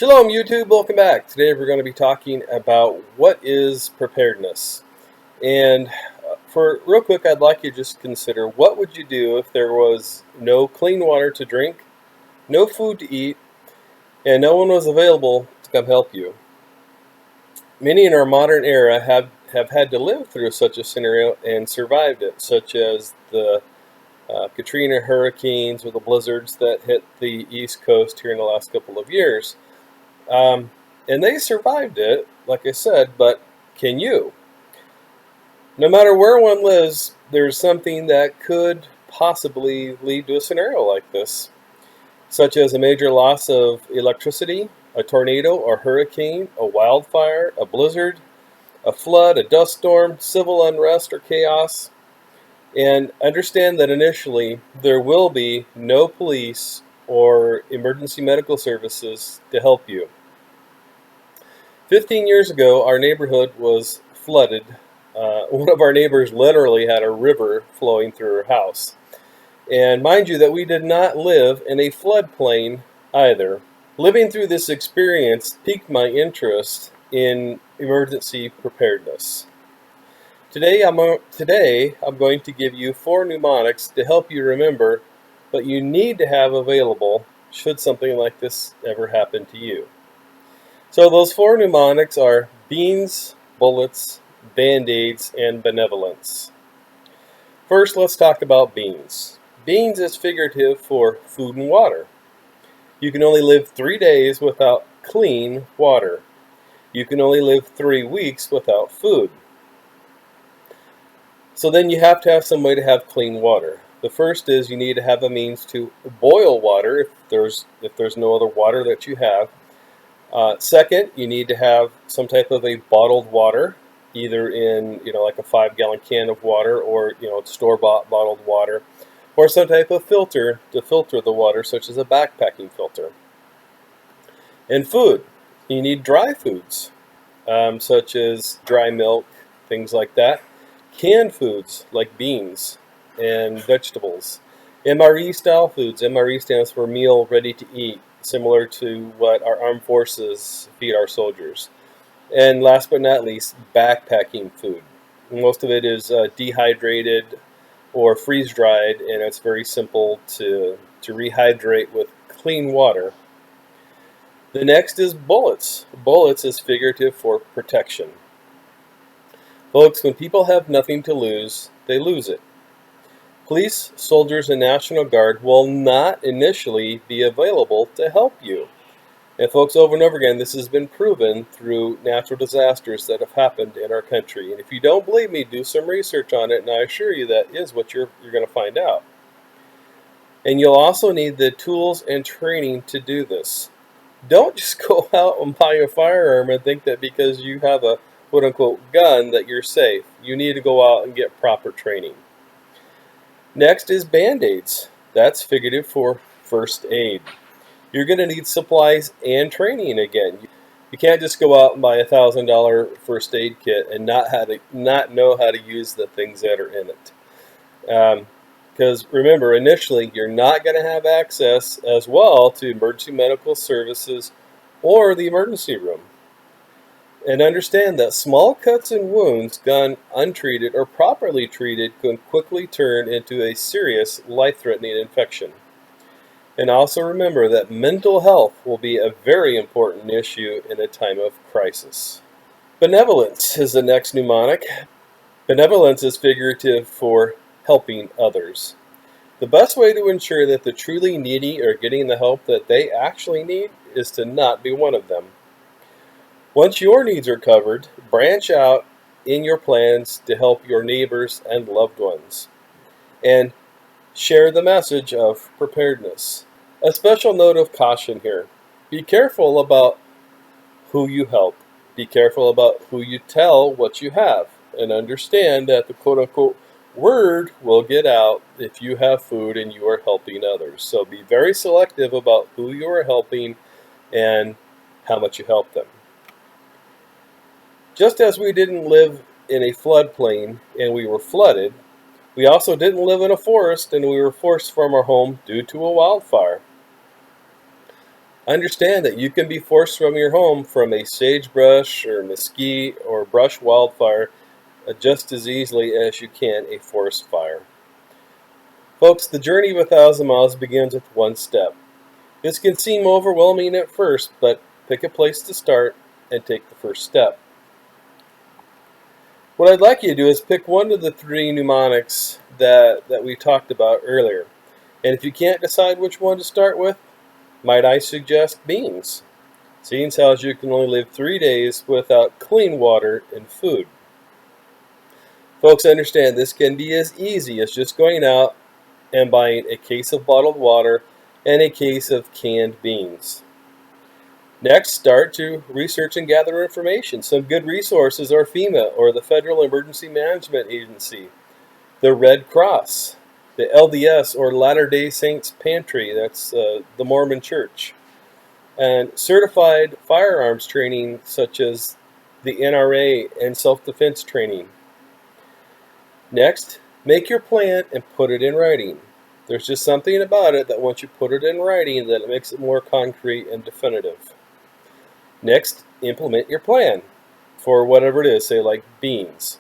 Shalom YouTube, welcome back. Today we're going to be talking about what is preparedness. And for real quick, I'd like you to just consider what would you do if there was no clean water to drink, no food to eat, and no one was available to come help you. Many in our modern era have had to live through such a scenario and survived it, such as the Katrina hurricanes or the blizzards that hit the East Coast here in the last couple of years. And they survived it, like I said, but can you? No matter where one lives, there's something that could possibly lead to a scenario like this, such as a major loss of electricity, a tornado or hurricane, a wildfire, a blizzard, a flood, a dust storm, civil unrest or chaos. And understand that initially there will be no police or emergency medical services to help you. 15 years ago, our neighborhood was flooded. One of our neighbors literally had a river flowing through her house. And mind you that we did not live in a floodplain either. Living through this experience piqued my interest in emergency preparedness. Today I'm going to give you 4 mnemonics to help you remember what you need to have available should something like this ever happen to you. So those 4 mnemonics are beans, bullets, band-aids, and benevolence. First, let's talk about beans. Beans is figurative for food and water. You can only live 3 days without clean water. You can only live 3 weeks without food. So then you have to have some way to have clean water. The first is you need to have a means to boil water if there's no other water that you have. Second, you need to have some type of a bottled water, either in like a 5-gallon can of water, or store-bought bottled water, or some type of filter to filter the water, such as a backpacking filter. And food, you need dry foods, such as dry milk, things like that. Canned foods like beans and vegetables. MRE style foods. MRE stands for meal ready to eat, similar to what our armed forces feed our soldiers. And last but not least, backpacking food. Most of it is dehydrated or freeze-dried, and it's very simple to rehydrate with clean water. The next is bullets. Bullets is figurative for protection. Folks, when people have nothing to lose, they lose it. Police, soldiers, and National Guard will not initially be available to help you. And folks, over and over again, this has been proven through natural disasters that have happened in our country. And if you don't believe me, do some research on it, and I assure you that is what you're going to find out. And you'll also need the tools and training to do this. Don't just go out and buy a firearm and think that because you have a quote-unquote gun that you're safe. You need to go out and get proper training. Next is band-aids. That's figurative for first aid. You're going to need supplies and training again. You can't just go out and buy a $1,000 first aid kit and not know how to use the things that are in it. Because remember, initially, you're not going to have access as well to emergency medical services or the emergency room. And understand that small cuts and wounds done untreated or properly treated can quickly turn into a serious life-threatening infection. And also remember that mental health will be a very important issue in a time of crisis. Benevolence is the next mnemonic. Benevolence is figurative for helping others. The best way to ensure that the truly needy are getting the help that they actually need is to not be one of them. Once your needs are covered, branch out in your plans to help your neighbors and loved ones. And share the message of preparedness. A special note of caution here. Be careful about who you help. Be careful about who you tell what you have. And understand that the quote-unquote word will get out if you have food and you are helping others. So be very selective about who you are helping and how much you help them. Just as we didn't live in a floodplain and we were flooded, we also didn't live in a forest and we were forced from our home due to a wildfire. Understand that you can be forced from your home from a sagebrush or mesquite or brush wildfire just as easily as you can a forest fire. Folks, the journey of 1,000 miles begins with one step. This can seem overwhelming at first, but pick a place to start and take the first step. What I'd like you to do is pick one of the three mnemonics that we talked about earlier. And if you can't decide which one to start with, might I suggest beans? Seeing as you can only live 3 days without clean water and food. Folks, understand this can be as easy as just going out and buying a case of bottled water and a case of canned beans. Next, start to research and gather information. Some good resources are FEMA, or the Federal Emergency Management Agency, the Red Cross, the LDS, or Latter-day Saints Pantry, that's the Mormon Church, and certified firearms training such as the NRA and self-defense training. Next, make your plan and put it in writing. There's just something about it that once you put it in writing, that it makes it more concrete and definitive. Next, implement your plan for whatever it is, say like beans.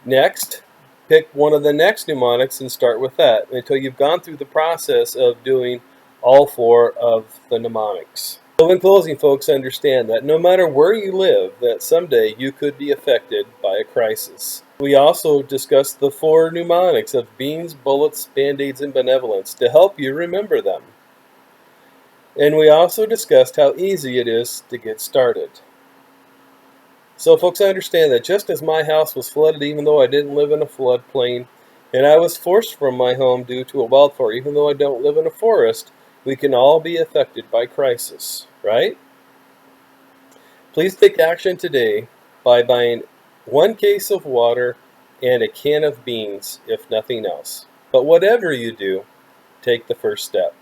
Next, pick one of the next mnemonics and start with that until you've gone through the process of doing all four of the mnemonics. So in closing, folks, understand that no matter where you live, that someday you could be affected by a crisis. We also discussed the four mnemonics of beans, bullets, band-aids, and benevolence to help you remember them. And we also discussed how easy it is to get started. So folks, I understand that just as my house was flooded even though I didn't live in a floodplain, and I was forced from my home due to a wildfire even though I don't live in a forest, we can all be affected by crisis, right? Please take action today by buying one case of water and a can of beans, if nothing else. But whatever you do, take the first step.